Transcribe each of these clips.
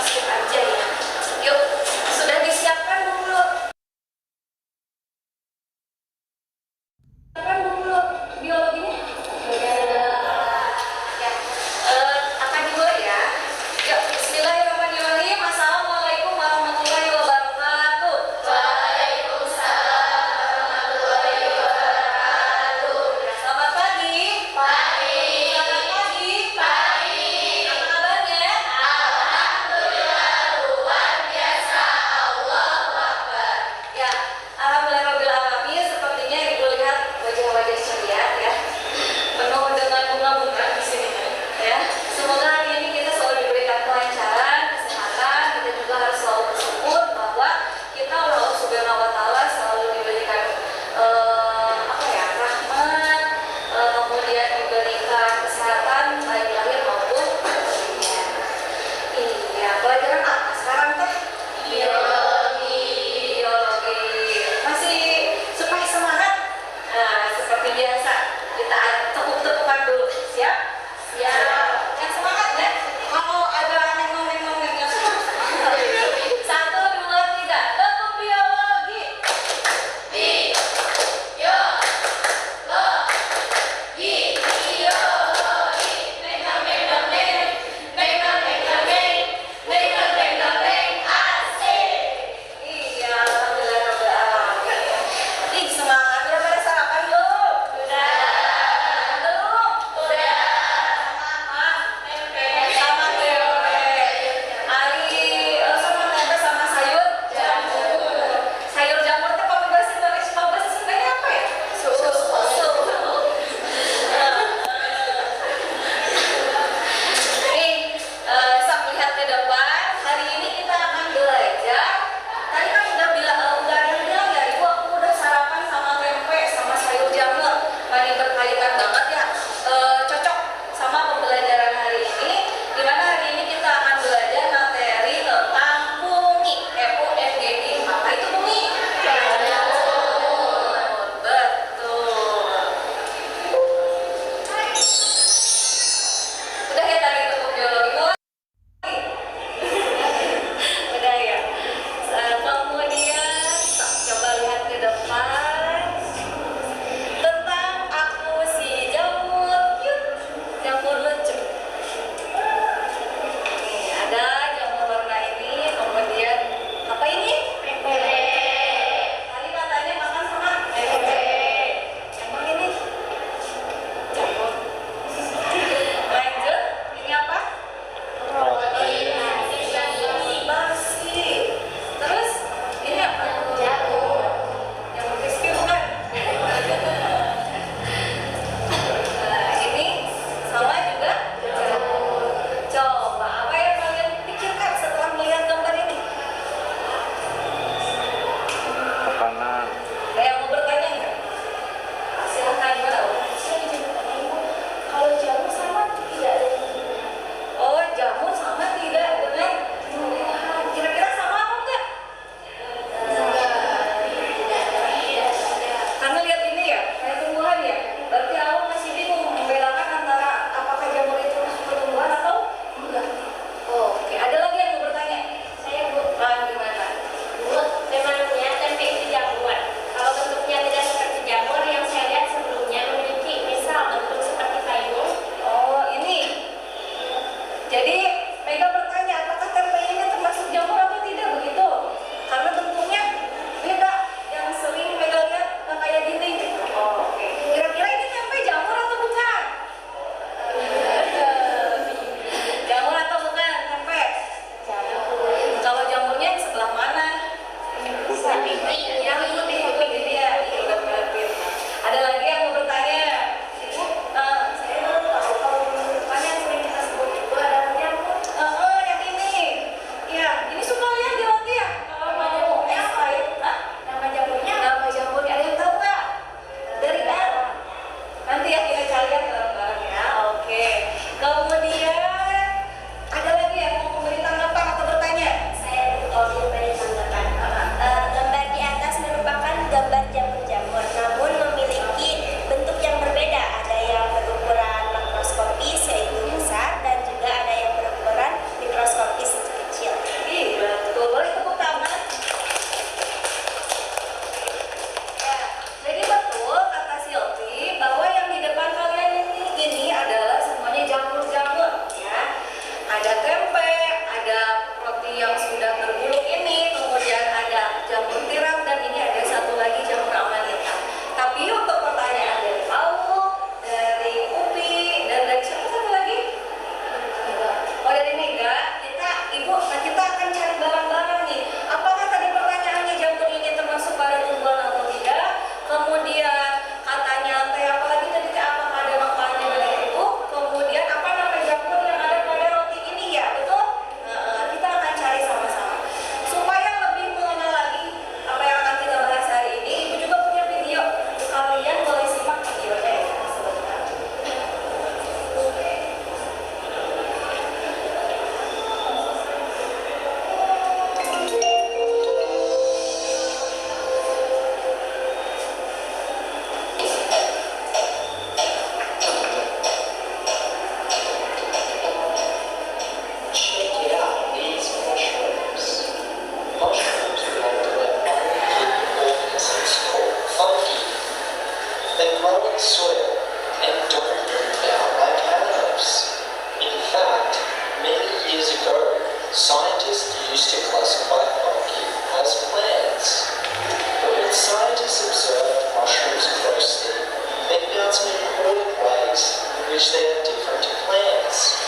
skip aja ya. Yuk, sudah disiapkan dulu. Siapkan dulu biologinya. Ya, akan dimulai ya. Yuk, bismillahirrahmanirrahim. Assalamualaikum warahmatullahi wabarakatuh. Waalaikumsalam warahmatullahi wabarakatuh. Selamat pagi. Pagi. Selamat pagi. Pagi. Apa kabarnya? Alhamdulillah. yang sudah berbulu ini, kemudian ada jamur tiram, dan ini ada satu lagi jamur amanita. Tapi untuk pertanyaan dari Paulo, dari Upi, dan dari siapa satu lagi? Oh, dari Mega. Kita akan cari barang-barang nih. Apakah tadi pertanyaannya jamur ini termasuk pada tumbuhan atau tidak? Kemudian katanya teh apa lagi tadi, apakah ada manfaatnya bagi tubuh? Kemudian apa nama jamur yang ada pada roti ini, ya betul? Kita akan cari sama-sama. Supaya lebih mengenal lagi apa yang akan kita bahas hari ini, Ibu juga punya video. Kalian boleh simak videonya ya. Sebentar. Check it out, these mushrooms. Mushrooms belong to an unliving organisms called fungi. They grow in soil and don't move out like animals. In fact, many years ago, scientists used to classify fungi as plants. But when scientists observed mushrooms closely, they found some important ways in which they are different to plants.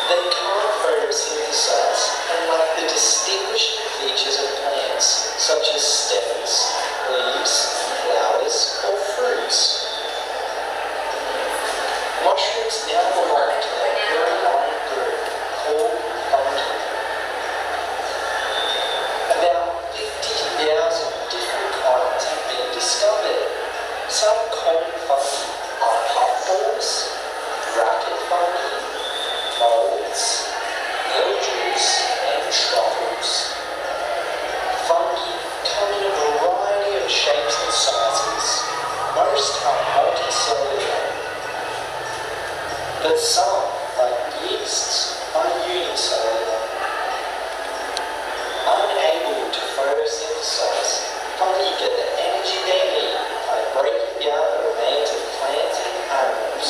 They can't photosynthesize and lack the distinguishing features of plants, such as stems, leaves, flowers, or fruits. Mushrooms now belong to a very long group called fungi. About 50,000 different kinds have been discovered. Some common fungi are puffballs, racket fungi, molds, mildews, and truffles. Fungi come in a variety of shapes and sizes. Most are multicellular, but some, like yeasts, are unicellular. Unable to photosynthesize, fungi get the energy they need by breaking down the remains of plants and animals.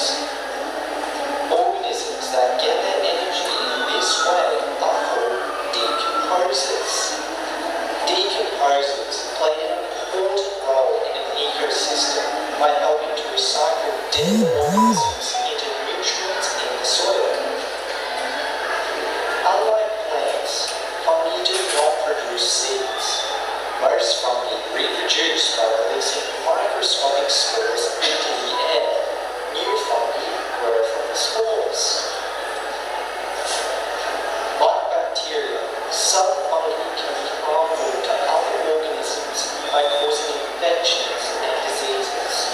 Organisms that get their energy in this way are called decomposers. Decomposers play an important role in an ecosystem by helping to recycle dead organisms into nutrients in the soil. Unlike plants, fungi do not produce seeds. Most fungi reproduce by releasing microscopic spores into the air. New fungi grow from the spores. Like bacteria, some fungi can be harmful to other organisms by causing infections and diseases.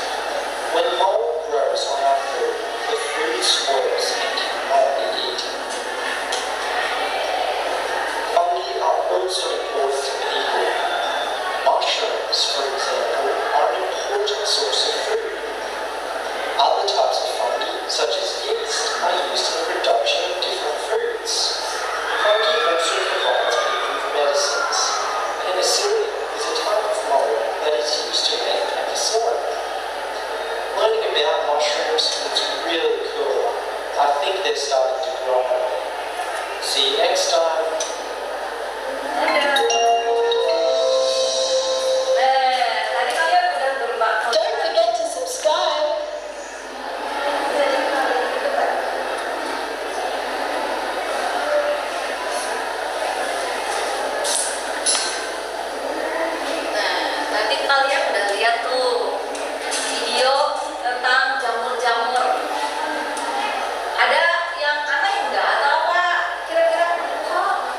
When mold grows on our food, the food spoils and cannot be eaten. Fungi are also important to people. Mushrooms, for example, are an important source of food. Other types of fungi, such as yeast, are used in the production of different foods. Fungi also provides people with medicines. Penicillium is a type of mold that is used to make penicillin. Learning about mushrooms is really cool. I think they're starting to grow. See you next time. Tadi kalian udah berbak. Don't forget to subscribe. Tadi kalian udah lihat tuh video tentang jamur-jamur. Ada yang aneh enggak atau apa? Kira-kira kok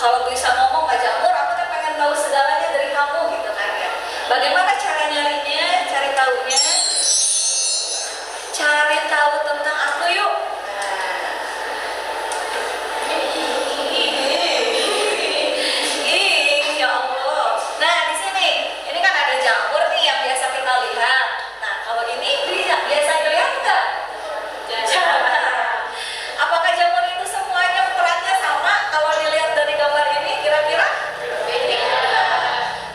kalau bisa ngomong Kak Jamur, aku tuh pengen tahu segalanya dari kamu gitu kan ya. Bagaimana cara nyarinya, cari tahunya? Cari tahu tentang aku yuk. Ih, ya Allah. Nah, di sini, ini kan ada jamur nih yang biasa kita lihat. Nah, kalau ini biasa dilihat nggak? Apakah jamur itu semuanya perannya sama kalau dilihat dari gambar ini kira-kira?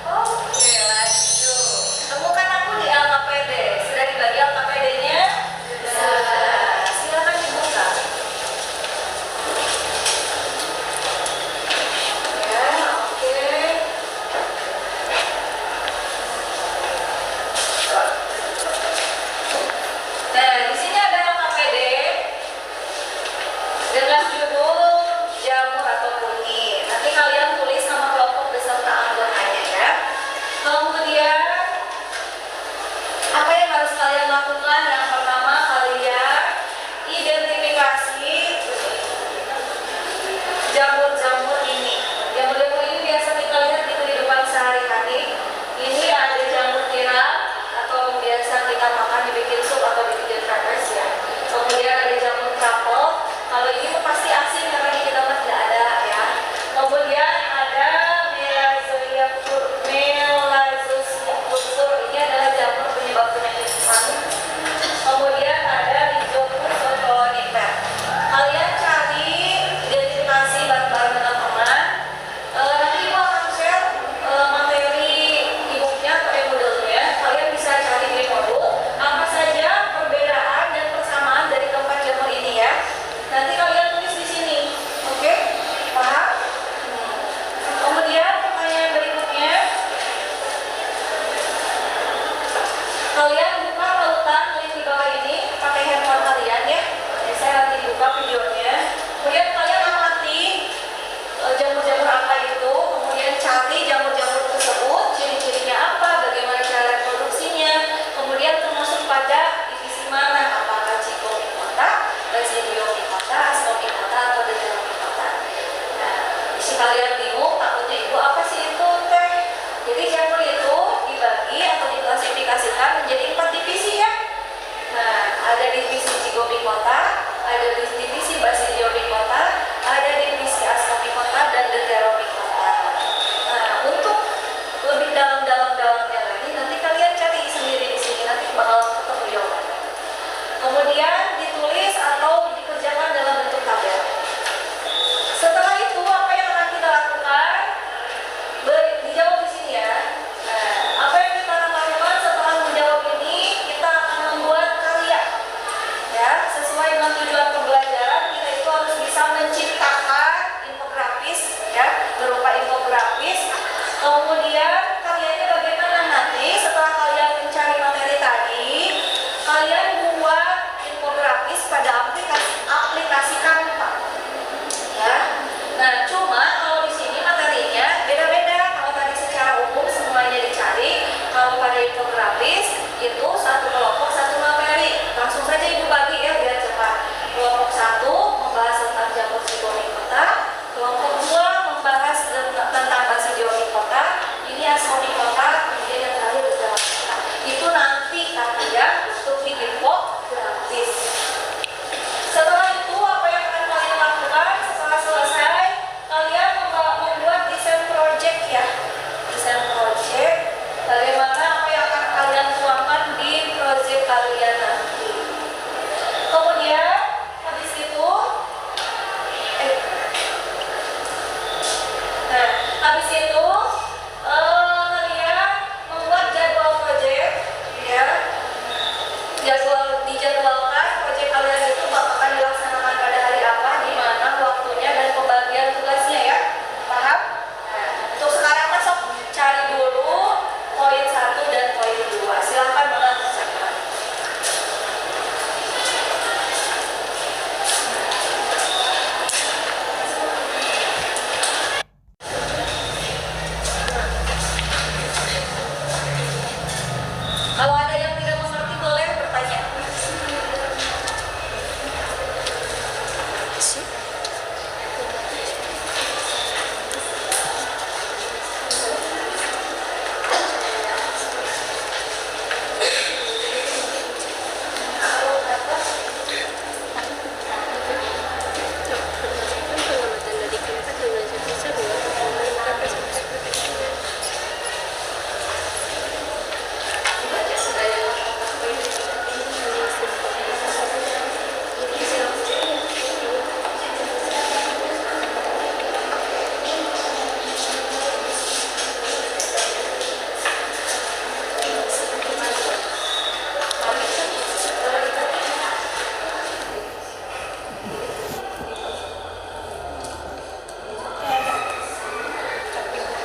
Oke, lanjut. Temukan aku di LKPD. Sudah dibagi LKPD-nya? Silakan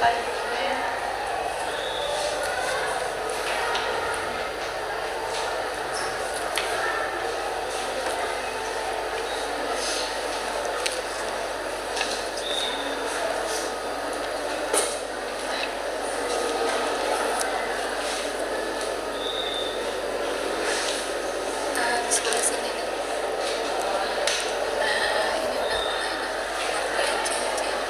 selanjutnya. Di sebelah sini nih. Nah, ini udah mulai nih. Warna hijau-hijau.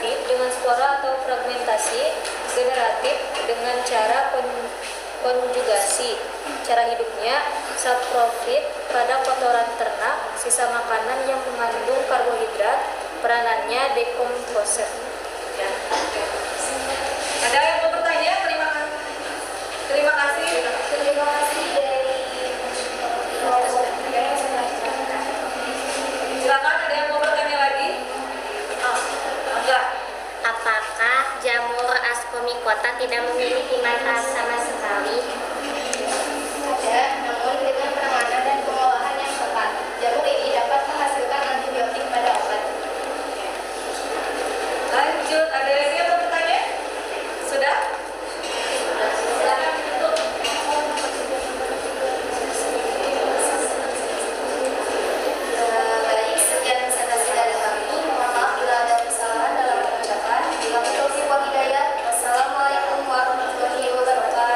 generatif dengan spora atau fragmentasi, generatif dengan cara konjugasi. Cara hidupnya saprofit pada kotoran ternak, sisa makanan yang mengandung karbohidrat, peranannya dekomposer. Ya. Ada yang mau bertanya? Terima kasih. Terima kasih dari Silakan, ada yang mau bertanya lagi? Enggak. Apakah jamur ascomycota tidak memiliki manfaat sama sekali? Ada, namun dengan penanganan dan pengolahan yang tepat, jamur ini dapat menghasilkan antibiotik pada obat. Lanjut, ada lagi yang mau bertanya? Sudah? Silakan tutup. Baik, sekian presentasi dari kami. Mohon maaf bila ada kesalahan dalam pengucapan. Bila betul hidayat. Wassalamualaikum warahmatullahi wabarakatuh.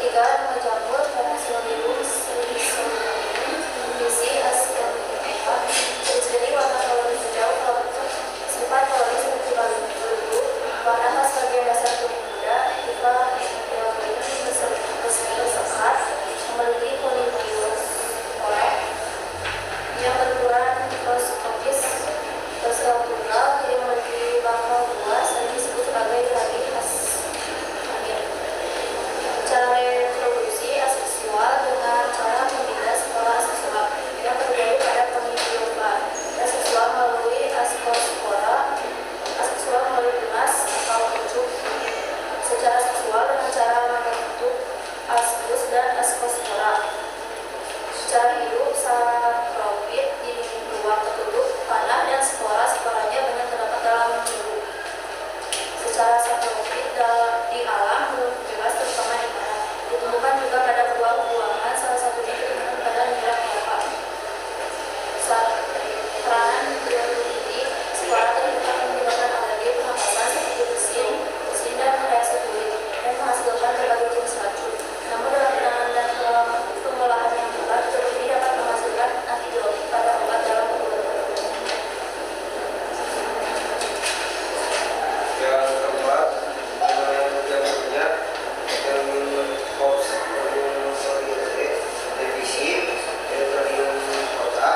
ketiga, nama jamur Penicillium srisomycin, berisi ascorbyl. Ciri-ciri warna kalori hijau, sifat kalori seperti berbentuk, warna khas bagian dasar tubuh muda, tipe bersekat, memiliki kontinuitas korek yang berukuran mikroskopis, berstruktural, yang memiliki bakal luas, dan disebut sebagai ragi khas akhir. Cara reproduksi aseksual dengan cara memindah spora aseksual yang terjadi pada konidiofa. Aseksual melalui askospora, aseksual melalui tunas atau pucuk. Secara seksual dengan cara membentuk askus dan askospora. Secara hidup, saprofit di ruang tertutup, panah, dan spora-sporanya benar terdapat dalam hidup. Secara saprofit di alam belum bebas, terutama di tanah. Ditemukan juga pada buah-buahan, salah satunya ditemukan pada nira kelapa. Peranan biologi, spora terlibat menyebabkan alergi pernapasan seperti bersin dan reaksi kulit, dan menghasilkan berbagai jenis racun. Namun dalam penanganan dan pengolahan yang tepat, terbukti dapat menghasilkan antibiotik pada obat dalam pengobatan. Yang keempat, jamurnya Terminum defisit, Erythrium kota.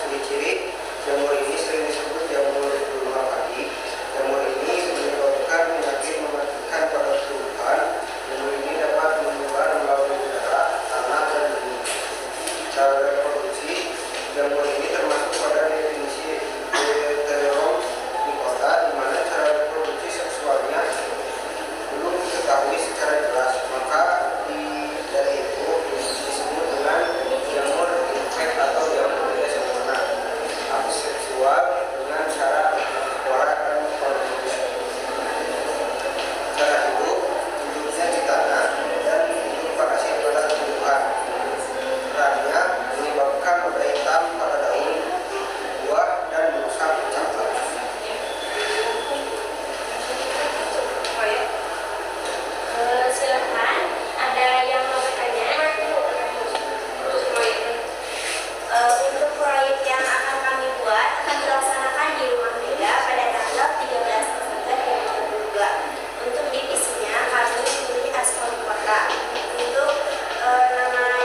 Ciri-ciri jamur ini sering disebut jamur berulang padi. Jamur ini menyebabkan penyakit mematikan pada tumbuhan. Jamur ini dapat menyebar melalui udara, tanah, dan bumi. Cara reproduksi jamur ini termasuk pada definisi Deuteronomy kota, di mana cara reproduksi seksualnya belum diketahui secara jelas, maka dari itu disebut dengan jamur infek atau jamur tidak sempurna. Aseksual dengan cara spora dan kontinuitas. Cara hidup, hidupnya di tanah dan hidup parasit pada tumbuhan. Perannya menyebabkan noda hitam pada daun, buah, dan merusak cangkang. Silakan, ada yang mau bertanya? Untuk proyek yang akan kami buat akan dilaksanakan di Rumah Beda pada tanggal 13 Desember 2022. Untuk divisinya kami memilih Askom Kota. Untuk nama